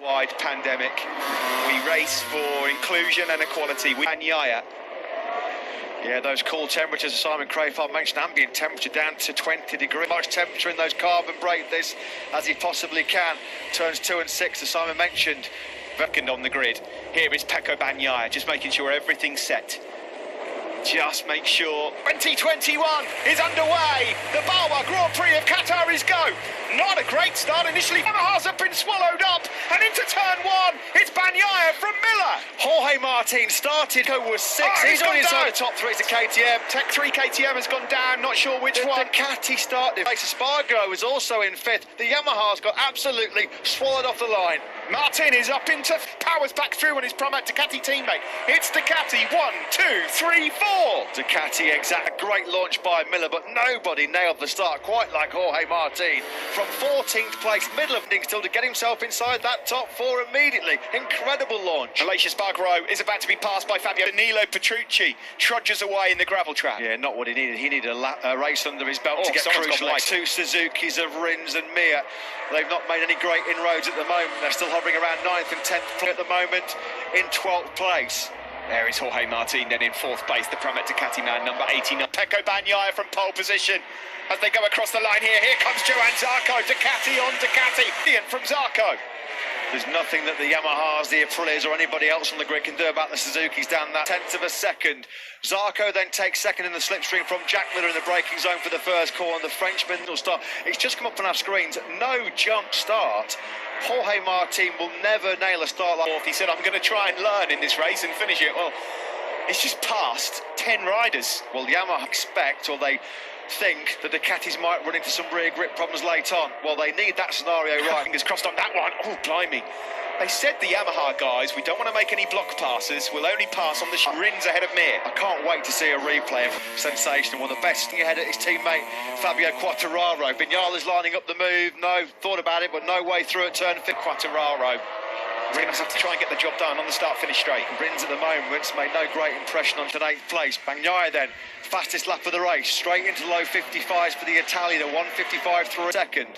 Wide pandemic. We race for inclusion and equality. Bagnaia. Yeah, those cool temperatures, Simon Crayford mentioned, ambient temperature down to 20 degrees. Much temperature in those carbon brake this as he possibly can. Turns 2 and 6, as Simon mentioned. Second on the grid. Here is Pecco Bagnaia, just making sure everything's set. Just make sure 2021 is underway. The Bawa Grand Prix of Qatar is go. Not a great start initially. Yamaha's have been swallowed up, and into turn 1, it's Bagnaia from Miller. Jorge Martin started, was 6. He's already inside the top 3. It's a KTM. Tech 3 KTM has gone down, not sure which one. The Ducati started. Spargo was also in 5th. The Yamaha's got absolutely swallowed off the line. Martin is up into powers back through on his Pramac Ducati teammate. It's Ducati 1, 2, 3, 4. Ducati exact. Great launch by Miller, but nobody nailed the start quite like Jorge Martin. From 14th place, middle of things still to get himself inside that top 4 immediately. Incredible launch. Aleix Espargaro is about to be passed by Fabio. Danilo Petrucci trudges away in the gravel trap. Yeah, not what he needed. He needed a race under his belt to get crucial. Like 2 Suzukis of Rins and Mir. They've not made any great inroads at the moment. They're still hovering around 9th and 10th at the moment, in 12th place. There is Jorge Martin then in 4th place, the Pramac Ducati man, number 89. Pecco Bagnaia from pole position as they go across the line here. Here comes Johann Zarco, Ducati on Ducati. Ian from Zarco. There's nothing that the Yamahas, the Aprilias or anybody else on the grid can do about the Suzukis down that 10th of a second. Zarco then takes second in the slipstream from Jack Miller in the braking zone for the first corner. The Frenchman will start. It's just come up on our screens. No jump start. Jorge Martin will never nail a start like that. He said, I'm going to try and learn in this race and finish it. Well, it's just past 10 riders. Well, Yamaha expect, or they think, that the Ducatis might run into some rear grip problems late on. Well, they need that scenario right. Fingers crossed on that one. Oh, blimey. They said, the Yamaha guys, we don't want to make any block passes. We'll only pass on the Rins ahead of Mir. I can't wait to see a replay of sensational. One of the best ahead at his teammate, Fabio Quartararo. Vignales lining up the move. No, thought about it, but no way through at turn 5. Quartararo. We're going to have to try and get the job done on the start-finish straight. Rins at the moment made no great impression on 8th place. Bagnaia then, fastest lap of the race, straight into low 55s for the Italian, a 1:55.3 second.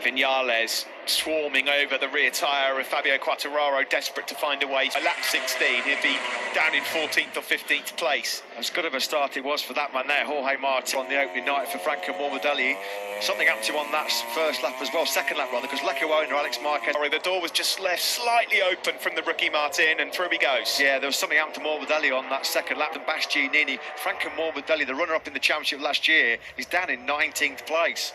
Vignales swarming over the rear tyre of Fabio Quartararo, desperate to find a way. A lap 16, he'd be down in 14th or 15th place. As good of a start it was for that man there, Jorge Martin, on the opening night for Franco Morbidelli. Something happened to him on that first lap as well, second lap rather, because Lecco owner Alex Marquez. The door was just left slightly open from the rookie Martin, and through he goes. Yeah, there was something happened to Morbidelli on that second lap. And Bastianini, Franco Morbidelli, the runner-up in the championship last year, is down in 19th place.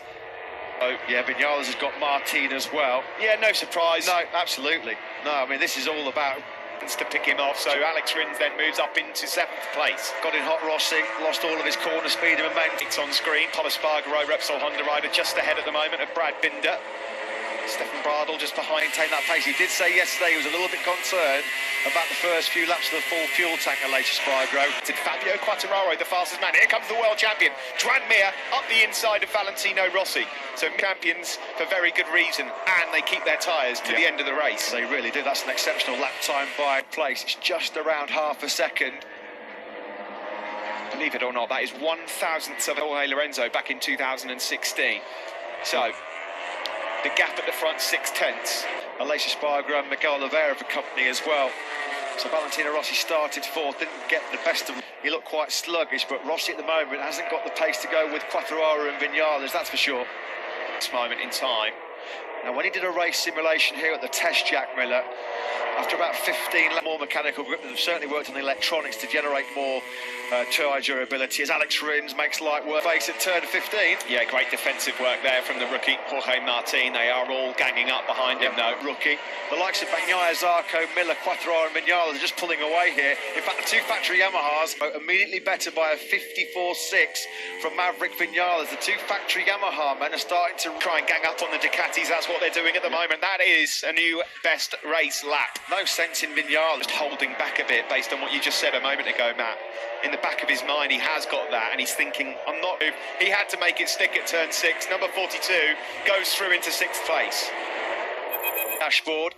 Oh, yeah, Vignales has got Martin as well. Yeah, no surprise. No, absolutely. No, I mean, this is all about to pick him off. So Alex Rins then moves up into 7th place. Got in hot Rossi, lost all of his corner speed and momentum. It's on screen. Pol Espargaro, Repsol Honda rider, just ahead at the moment of Brad Binder. Stefan Bradl just behind, taking that pace. He did say yesterday he was a little bit concerned about the first few laps of the full fuel tank of Aleix Espargaro. Fabio Quartararo, the fastest man. Here comes the world champion, Joan Mir, up the inside of Valentino Rossi. So champions for very good reason, and they keep their tyres to the end of the race. They really do. That's an exceptional lap time by place. It's just around half a second. Believe it or not, that is 1,000th of Jorge Lorenzo back in 2016. So the gap at the front, 6/10. Aleix Espargaro and Miguel Oliveira for company as well. So Valentino Rossi started 4th, didn't get the best of them. He looked quite sluggish, but Rossi at the moment hasn't got the pace to go with Quartararo and Vignales, that's for sure. This moment in time. Now, when he did a race simulation here at the test, Jack Miller, after about 15 more mechanical grip, they've certainly worked on the electronics to generate more tyre durability, as Alex Rins makes light work face at turn 15. Yeah, great defensive work there from the rookie Jorge Martin. They are all ganging up behind him now. Rookie. The likes of Bagnaia, Zarco, Miller, Quartararo and Vignales are just pulling away here. In fact, the 2 factory Yamahas are immediately better by a 54.6 from Maverick Vignales. The 2 factory Yamaha men are starting to try and gang up on the Ducatis. That's what they're doing at the moment. That is a new best race lap. No sense in Vignales just holding back a bit based on what you just said a moment ago, Matt. In the back of his mind, he has got that, and he's thinking, I'm not... He had to make it stick at turn 6. Number 42 goes through into 6th place. Dashboard.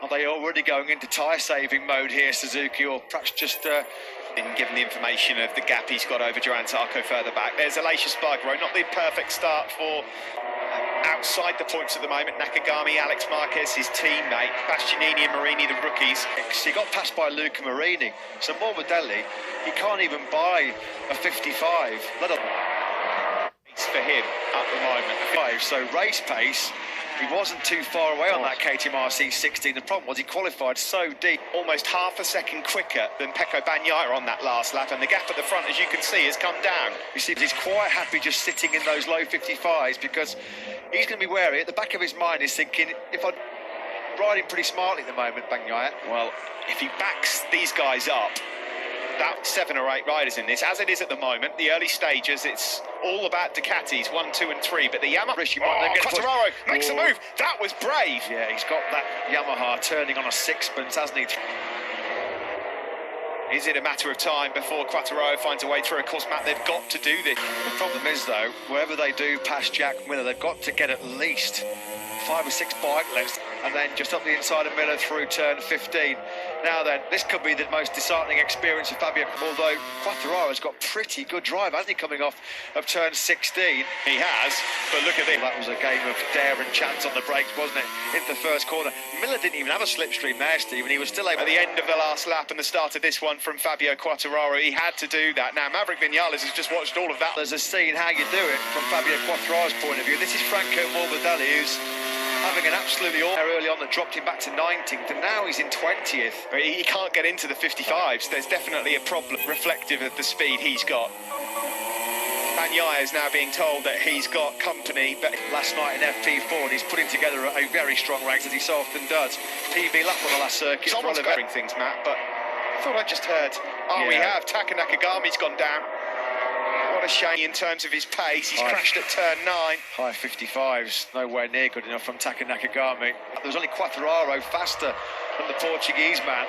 Are they already going into tyre-saving mode here, Suzuki, or perhaps just... given the information of the gap he's got over Johann Zarco further back. There's Aleix Espargaro, not the perfect start for outside the points at the moment. Nakagami, Alex Marquez, his teammate, Bastianini and Marini, the rookies. He got passed by Luca Marini, so Morbidelli, he can't even buy a 55, let alone for him at the moment. So race pace, he wasn't too far away on that KTM RC16. The problem was he qualified so deep. Almost half a second quicker than Pecco Bagnaia on that last lap, and the gap at the front, as you can see, has come down. You see, he's quite happy just sitting in those low 55s because he's going to be wary. At the back of his mind, he's thinking, if I'm riding pretty smartly at the moment, Bagnaia. Well, if he backs these guys up, about 7 or 8 riders in this, as it is at the moment, the early stages, it's all about Ducatis, 1, 2 and 3, but the Yamaha... Quartararo makes a move, that was brave! Yeah, he's got that Yamaha turning on a sixpence, hasn't he? Is it a matter of time before Quartararo finds a way through? Of course, Matt, they've got to do this. The problem is, though, wherever they do past Jack Miller, they've got to get at least 5 or 6 bike lengths, and then just up the inside of Miller through turn 15. Now then, this could be the most disheartening experience of Fabio, although Quartararo's got pretty good drive, hasn't he, coming off of turn 16? He has, but look at this. That was a game of dare and chance on the brakes, wasn't it, in the first corner. Miller didn't even have a slipstream there, Steve, and he was still able... At the end of the last lap and the start of this one from Fabio Quartararo, he had to do that. Now, Maverick Vinales has just watched all of that. There's a scene how you do it from Fabio Quartararo's point of view. This is Franco Morbidelli, who's having an absolutely early on that dropped him back to 19th, and now he's in 20th. But he can't get into the 55s. There's definitely a problem reflective of the speed he's got. Bagnaia is now being told that he's got company, but last night in FP4, and he's putting together a very strong race, as he so often does. PB lap on the last circuit. Someone's covering things, Matt, but I thought I just heard. Oh, yeah. We have. Taka Nakagami's gone down. What a shame in terms of his pace. He's crashed at turn 9. High 55s, nowhere near good enough from Taka Nakagami. There was only Quartararo faster than the Portuguese man.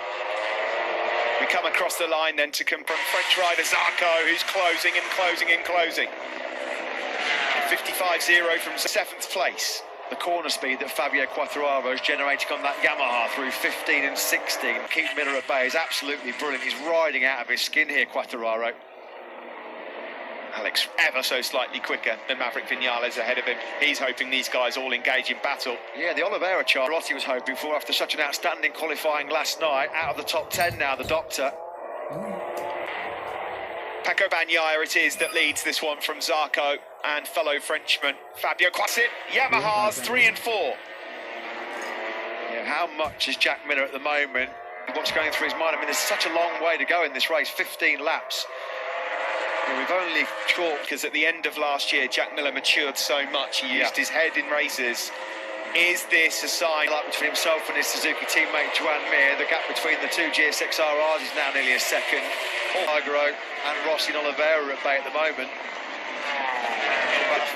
We come across the line then to confront French rider Zarco, who's closing and closing and closing. 55.0 from 7th place. The corner speed that Fabio Quartararo is generating on that Yamaha through 15 and 16. Keep Miller at bay is absolutely brilliant. He's riding out of his skin here, Quartararo. Alex ever so slightly quicker than Maverick Vinales ahead of him. He's hoping these guys all engage in battle. Yeah, the Oliveira chart Rossi was hoping for after such an outstanding qualifying last night. Out of the top 10 now, the doctor. Pecco Bagnaia it is that leads this one from Zarco and fellow Frenchman Fabio Quassit. Yamahas 3 and 4. Yeah, how much is Jack Miller at the moment? What's going through his mind? I mean, there's such a long way to go in this race, 15 laps. We've only chalked because at the end of last year, Jack Miller matured so much. He used his head in races. Is this a sign? Like between himself and his Suzuki teammate Joan Mir, the gap between the two GSX-RRs is now nearly a second. Almagro and Rossi and Oliveira at bay at the moment.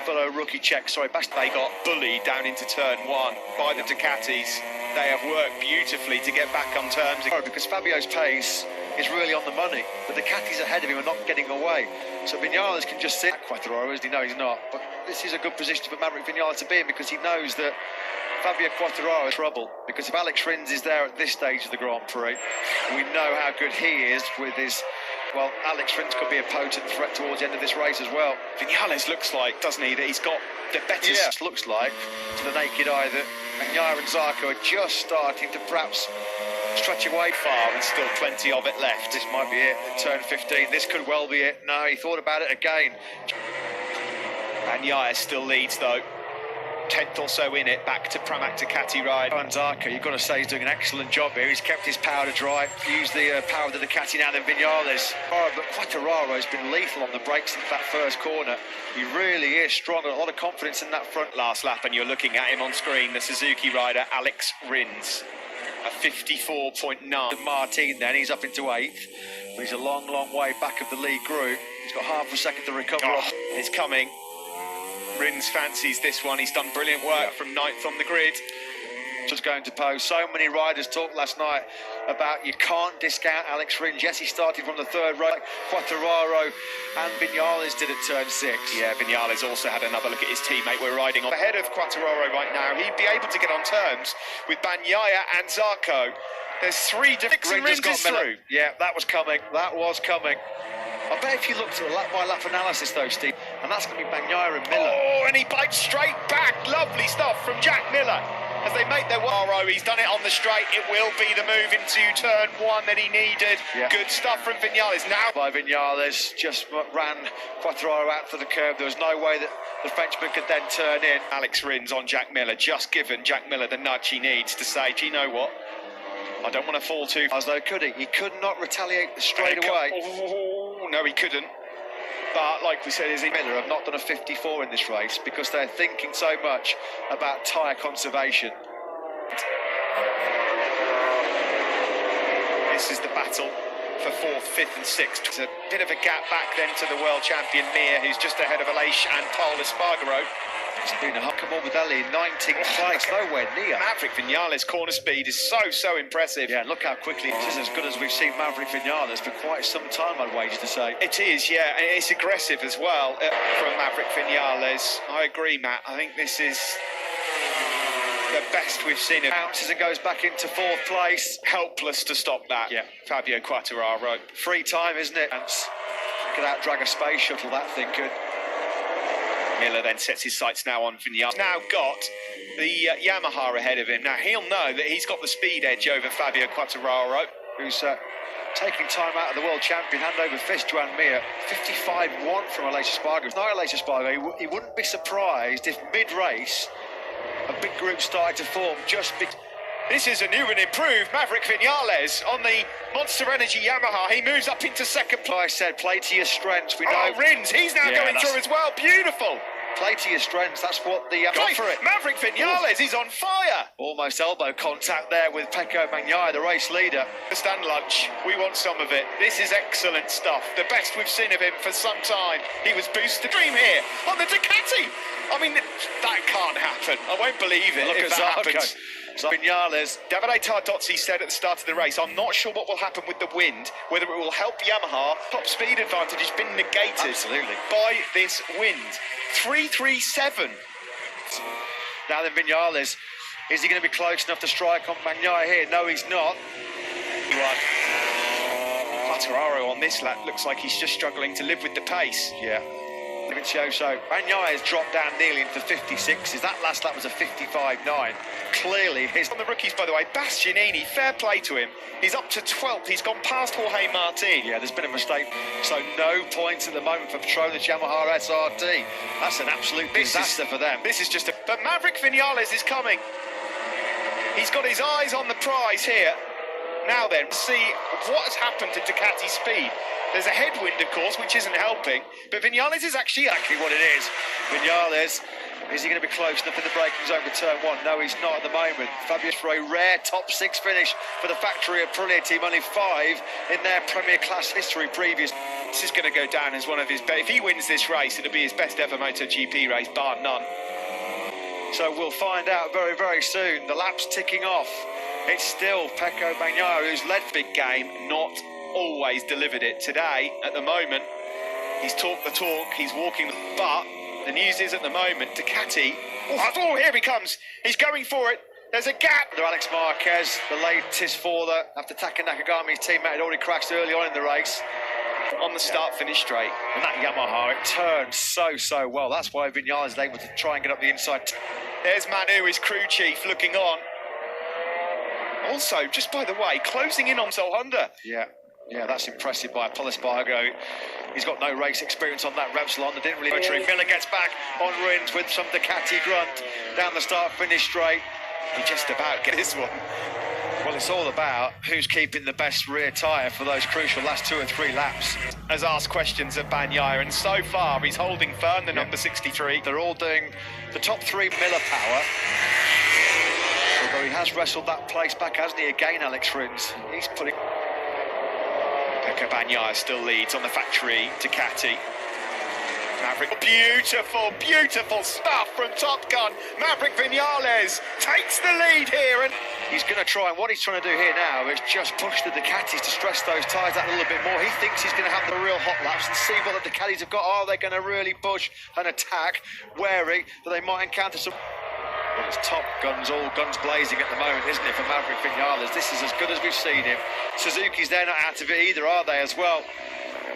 Fellow rookie check, sorry, they got bullied down into turn 1 by the Ducatis. They have worked beautifully to get back on terms. Because Fabio's pace is really on the money, but the Ducatis ahead of him are not getting away. So Vinales can just sit. Quartararo, as he knows he's not. But this is a good position for Maverick Vinales to be in because he knows that Fabio Quartararo is trouble. Because if Alex Rins is there at this stage of the Grand Prix, we know how good he is with his... Well, Alex Rins could be a potent threat towards the end of this race as well. Vinales looks like, doesn't he, that he's got the better... Yeah, looks like, to the naked eye, that Bagnaia and Zarco are just starting to perhaps stretch away far and still plenty of it left. This might be it, turn 15. This could well be it. No, he thought about it again. Bagnaia still leads, though. 10th or so in it, back to Pramac Ducati ride. And Zarco, you've got to say, he's doing an excellent job here. He's kept his powder dry, used the power of the Ducati now than Vinales. But Quartararo has been lethal on the brakes since that first corner. He really is strong, a lot of confidence in that front. Last lap, and you're looking at him on screen, the Suzuki rider Alex Rins. A 54.9. Martin then, he's up into 8th. But he's a long, long way back of the lead group. He's got half a second to recover. It's coming. Rins fancies this one. He's done brilliant work from 9th on the grid. Just going to pose. So many riders talked last night about you can't discount Alex Rins. Yes, he started from the 3rd row. Quartararo and Vinales did at turn 6. Yeah, Vinales also had another look at his teammate. We're riding on ahead of Quartararo right now. He'd be able to get on terms with Bagnaia and Zarco. There's 3 different... Rins is through. Yeah, that was coming. That was coming. I bet if you looked at a lap-by-lap analysis, though, Steve, and that's going to be Bagnaia and Miller. Oh, and he bites straight back. Lovely stuff from Jack Miller. As they make their way, he's done it on the straight. It will be the move into turn one that he needed. Yeah. Good stuff from Vinales. Now By Vinales, just ran Quartararo out for the curb. There was no way that the Frenchman could then turn in. Alex Rins on Jack Miller, just given Jack Miller the nudge he needs to say, do you know what? I don't want to fall too far. As though could he? He could not retaliate straight away. Oh, no, he couldn't. But like we said, Miller have not done a 54 in this race because they're thinking so much about tyre conservation. This is the battle for 4th, 5th and 6th. It's a bit of a gap back then to the world champion Mir, who's just ahead of Aleix and Paul Espargaro. It's been a Huckamore Morbidelli, 19th place, nowhere near. Maverick Vinales' corner speed is so impressive. Yeah, look how quickly this is as good as we've seen Maverick Vinales for quite some time, I'd wager to say. It is, yeah, and it's aggressive as well from Maverick Vinales. I agree, Matt. I think this is the best we've seen him. Bounces and goes back into 4th place. Helpless to stop that. Yeah. Fabio Quartararo. Free time, isn't it? And could out-drag a space shuttle, that thing could. Miller then sets his sights now on Vinales. Now got the Yamaha ahead of him. Now he'll know that he's got the speed edge over Fabio Quartararo, who's taking time out of the world champion, hand over fist to Mir. 55-1 from Aleix Espargaro. Not Aleix Espargaro, he wouldn't be surprised if mid-race a big group started to form just because. This is a new and improved Maverick Vinales on the Monster Energy Yamaha. He moves up into 2nd place. I said, play to your strengths. We know. Rins, he's now going through as well. Beautiful. Play to your strengths. That's what the go for it. Maverick Vinales is on fire. Almost elbow contact there with Pecco Bagnaia, the race leader. Stand lunch. We want some of it. This is excellent stuff. The best we've seen of him for some time. He was boosted. Dream here on the Ducati. I mean, that can't happen. I won't believe it if that happens. So Vinales. Davide Tardozzi said at the start of the race, I'm not sure what will happen with the wind, whether it will help Yamaha. Top speed advantage has been negated by this wind. 337. Now then, Vinales, is he going to be close enough to strike on Bagnaia here? No, he's not. Quartararo on this lap looks like he's just struggling to live with the pace. Yeah. So Bagnaia has dropped down nearly into 56s. That last lap was a 55.9. Clearly his... On the rookies, by the way, Bastianini, fair play to him. He's up to 12th. He's gone past Jorge Martin. Yeah, there's been a mistake. So no points at the moment for Petronas Yamaha SRT. That's an absolute disaster for them. This is just a... But Maverick Vinales is coming. He's got his eyes on the prize here. Now then, see what has happened to Ducati's speed. There's a headwind, of course, which isn't helping, but Vinales is actually what it is. Vinales, is he going to be close enough in the braking zone for turn one? No, he's not at the moment. Fabulous for a rare top 6 finish for the factory Aprilia team, only 5 in their Premier Class history previous. This is going to go down as one of his best. If he wins this race, it'll be his best ever MotoGP race, bar none. So we'll find out very soon. The lap's ticking off. It's still Pecco Bagnaia who's led big game, not always delivered it. Today, at the moment, he's talked the talk, he's walking the... But the news is at the moment, Ducati... Oh, here he comes. He's going for it. There's a gap. Alex Marquez, the latest for the... After Taka Nakagami's teammate had already crashed early on in the race. On the start-finish straight. And that Yamaha, it turns so well. That's why Vinales is able to try and get up the inside. There's Manu, his crew chief, looking on. Also, just by the way, closing in on Sol Honda. Yeah, that's impressive by Paul Espargaro. He's got no race experience on that Repsol. They didn't really... Miller gets back on Rins with some Ducati grunt down the start-finish straight. He just about get this one. Well, it's all about who's keeping the best rear tyre for those crucial last 2 or 3 laps. Has asked questions of Bagnaia, and so far he's holding firm, the number 63. They're all doing the top 3 Miller power. Although he has wrestled that place back, hasn't he? Again, Alex Rins. He's putting... Pecco Bagnaia still leads on the factory Ducati. Maverick, beautiful stuff from Top Gun. Maverick Vinales takes the lead here, and he's going to try, and what he's trying to do here now is just push the Ducatis to stress those tyres out a little bit more. He thinks he's going to have the real hot laps and see what the Ducatis have got. Are they going to really push and attack, wary that they might encounter some... Well, it's Top Guns, all guns blazing at the moment, isn't it, for Maverick Vinales? This is as good as we've seen him. Suzuki's, they're not out of it either, are they, as well?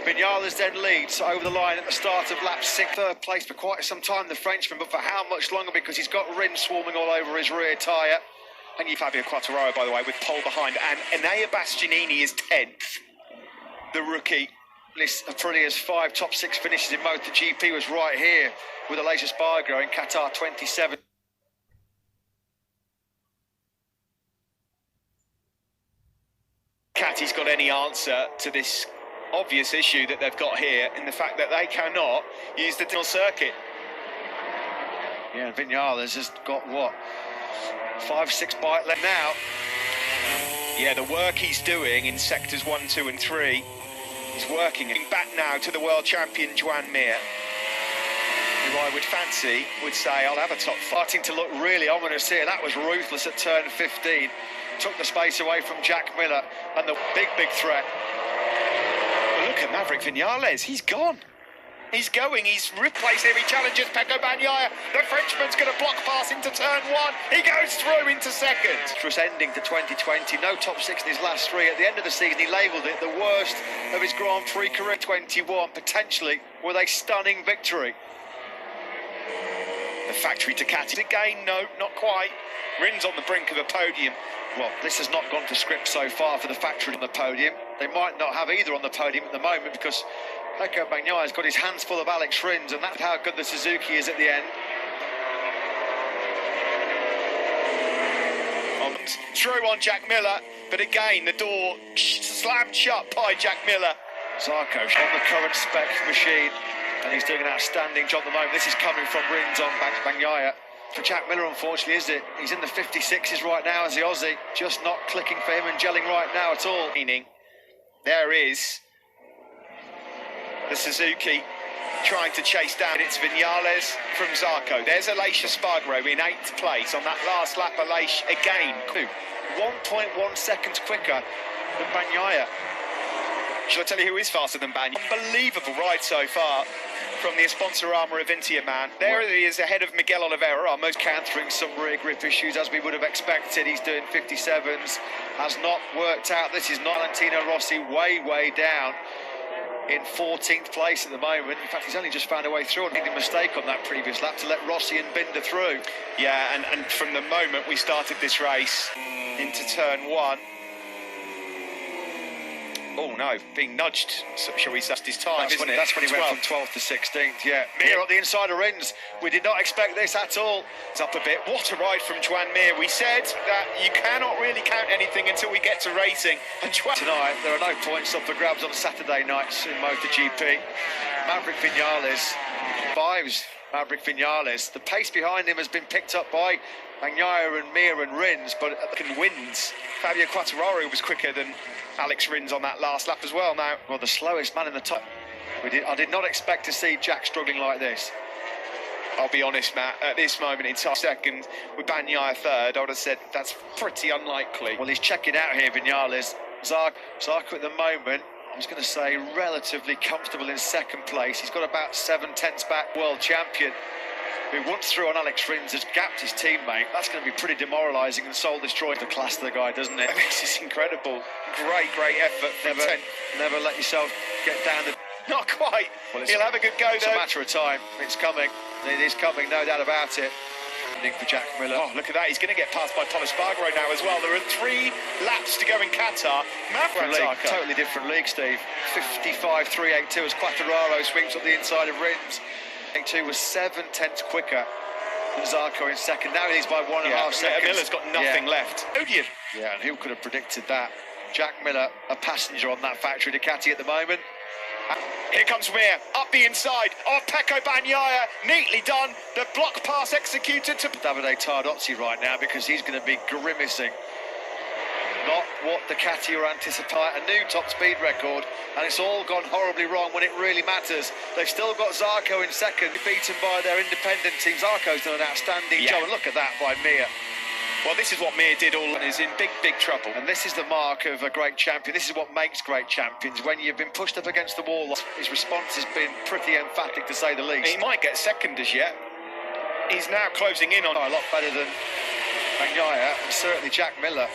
Vinales then leads over the line at the start of lap 6. Third place for quite some time, the Frenchman, but for how much longer? Because he's got Rins swarming all over his rear tyre. And you Fabio Quartararo, by the way, with pole behind, and Enea Bastianini is 10th. The rookie. Aprilia's 5 top 6 finishes in Motogp was right here with Aleix Espargaro in Qatar 27. Catty's got any answer to this obvious issue that they've got here in the fact that they cannot use the tunnel circuit. Yeah, and Vinales has got what? 5-6 bite left now. Yeah, the work he's doing in sectors 1, 2 and 3 is working. Back now to the world champion Joan Mir, who I would fancy would say I'll have a top 5. Starting to look really ominous here. That was ruthless at turn 15. Took the space away from Jack Miller and the big threat. Well, look at Maverick Vinales, he's gone. He's going, he's replaced him, he challenges Pecco Bagnaia. The Frenchman's going to block pass into turn 1. He goes through into second. Just ending to 2020, no top 6 in his last 3. At the end of the season, he labelled it the worst of his Grand Prix career. 21, potentially with a stunning victory. The factory Ducati again, no, not quite. Rins on the brink of a podium. Well, this has not gone to script so far for the factory on the podium. They might not have either on the podium at the moment because Pecco Bagnaia has got his hands full of Alex Rins, and that's how good the Suzuki is at the end. Through on Jack Miller, but again the door slammed shut by Jack Miller. Zarco on the current spec machine, and he's doing an outstanding job at the moment. This is coming from Rins on Bagnaia. For Jack Miller, unfortunately, is it? He's in the 56s right now as the Aussie, just not clicking for him and gelling right now at all. Meaning, there is the Suzuki trying to chase down. It's Vinales from Zarco. There's Aleix Espargaro in 8th place on that last lap. Aleix again, 1.1 seconds quicker than Bagnaia. Shall I tell you who is faster than Bagnaia? Unbelievable ride so far from the Sponsorama Avintia man. There he is ahead of Miguel Oliveira, our most countering some rear grip issues as we would have expected. He's doing 57s, has not worked out. This is not Valentino Rossi, way down in 14th place at the moment. In fact, he's only just found a way through and made a mistake on that previous lap to let Rossi and Binder through. Yeah, and from the moment we started this race into turn 1, oh no, being nudged, shall we say, his time, that's when he went from 12th to 16th, yeah. Mir on the inside of Rins. We did not expect this at all. It's up a bit. What a ride from Joan Mir. We said that you cannot really count anything until we get to racing. And tonight, there are no points up for grabs on Saturday nights in MotoGP. Maverick Vinales, 5's Maverick Vinales. The pace behind him has been picked up by Bagnaia and Mir and Rins, but wins. Fabio Quartararo was quicker than Alex Rins on that last lap as well now. Well, the slowest man in the top. I did not expect to see Jack struggling like this. I'll be honest, Matt, at this moment in time, second, with Bagnaia third, I would have said that's pretty unlikely. Well, he's checking out here, Vinales. Zarco at the moment, I was going to say relatively comfortable in second place. He's got about 7/10 back, world champion, who once through on Alex Rins has gapped his teammate. That's going to be pretty demoralising and soul-destroying the class of the guy, doesn't it? This is incredible. Great effort. Never let yourself get down the... Not quite. Well, he'll have a good go, It's a matter of time. It's coming. It is coming, no doubt about it. For Jack Miller. Oh, look at that. He's going to get passed by Pol Espargaro now as well. There are 3 laps to go in Qatar. Totally different league, Steve. 55.382 as Quartararo swings up the inside of Rins. 82 was 7/10 quicker than Zarco in second. Now he's by 1.5 seconds. Miller's got nothing left. Podium. Yeah, and who could have predicted that? Jack Miller, a passenger on that factory Ducati at the moment. Here comes Mir, up the inside of Pecco Bagnaia, neatly done, the block pass executed to Davide Tardozzi right now because he's going to be grimacing. Not what Ducati are anticipating, a new top speed record, and it's all gone horribly wrong when it really matters. They've still got Zarco in second, beaten by their independent team. Zarco's done an outstanding job, and look at that by Mir. Well, this is what Mir did all and is in big trouble. And this is the mark of a great champion. This is what makes great champions. When you've been pushed up against the wall, his response has been pretty emphatic, to say the least. He might get second as yet. He's now closing in on a lot better than Bagnaia, and certainly Jack Miller.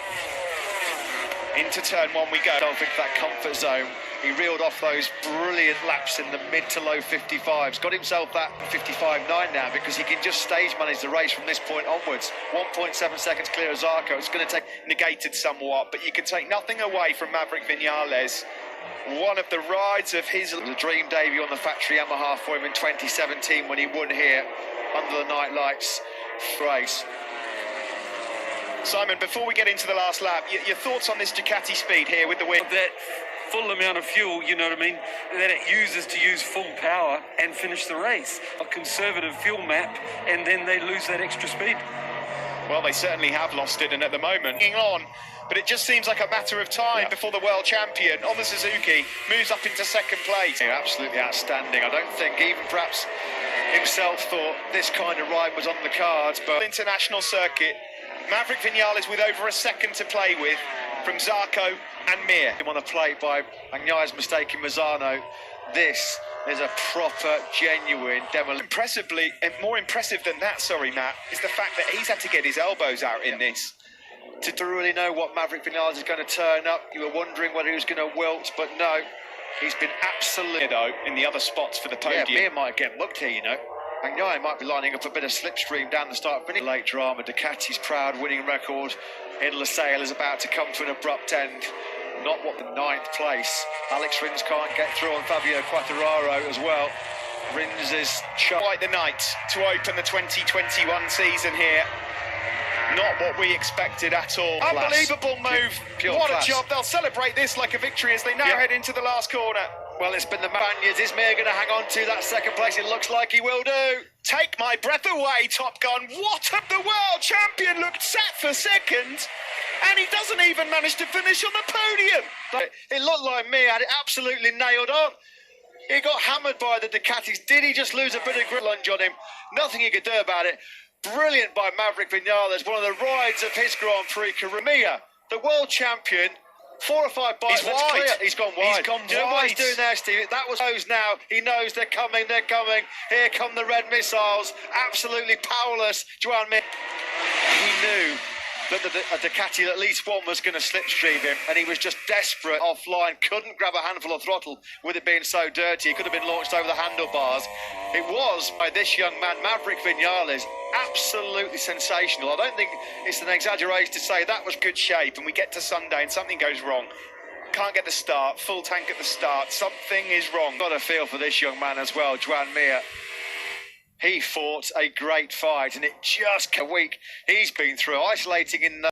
Into turn 1 we go. I don't think that comfort zone He reeled off those brilliant laps in the mid to low 55s. Got himself that 55.9 now because he can just stage manage the race from this point onwards. 1.7 seconds clear of Zarco. It's going to take negated somewhat, but you can take nothing away from Maverick Vinales. One of the rides of his... It was a dream debut on the factory Yamaha for him in 2017 when he won here under the night lights race. Simon, before we get into the last lap, your thoughts on this Ducati speed here with the win? That full amount of fuel, you know what I mean, that it uses to use full power and finish the race. A conservative fuel map, and then they lose that extra speed. Well, they certainly have lost it, and at the moment, hanging on. But it just seems like a matter of time before the world champion on the Suzuki moves up into second place. Yeah, absolutely outstanding. I don't think even perhaps himself thought this kind of ride was on the cards, but international circuit, Maverick Vinales with over a second to play with from Zarco and Mir. On the plate by Agnai's mistake in Mazzano. This is a proper, genuine demolition. Impressively, and more impressive than that, sorry, Matt, is the fact that he's had to get his elbows out in this. To really know what Maverick Vinales is going to turn up, you were wondering whether he was going to wilt, but no, he's been absolutely... Though, in the other spots for the podium. Yeah, Mir might get mugged here, you know. Agnai might be lining up a bit of slipstream down the start finish. Late drama, Ducati's proud winning record in Losail is about to come to an abrupt end. Not what the 9th place. Alex Rins can't get through on Fabio Quartararo as well. Rins is quite the night to open the 2021 season here. Not what we expected at all. Class. Unbelievable move. Pure what class. A job. They'll celebrate this like a victory as they now head into the last corner. Well, it's been the Spaniards. Is Mir going to hang on to that second place? It looks like he will do. Take my breath away, Top Gun. What if the world champion looked set for second and he doesn't even manage to finish on the podium? It looked like Mir had it absolutely nailed on. He got hammered by the Ducatis. Did he just lose a bit of grip lunge on him? Nothing he could do about it. Brilliant by Maverick Vinales, one of the rides of his Grand Prix career. Mir, the world champion, 4 or 5 bites. He's wide. He's gone wide. He's gone Do you know what wide. he's doing there, Steve? That was knows now. He knows they're coming, they're coming. Here come the red missiles. Absolutely powerless. Joan Mir. He knew that a Ducati, at least one, was going to slipstream him, and he was just desperate offline, couldn't grab a handful of throttle with it being so dirty. He could have been launched over the handlebars. It was, by this young man, Maverick Vinales, absolutely sensational. I don't think it's an exaggeration to say that was good shape, and we get to Sunday and something goes wrong. Can't get the start, full tank at the start, something is wrong. Got a feel for this young man as well, Joan Mir. He fought a great fight, and it just a week he's been through, isolating in the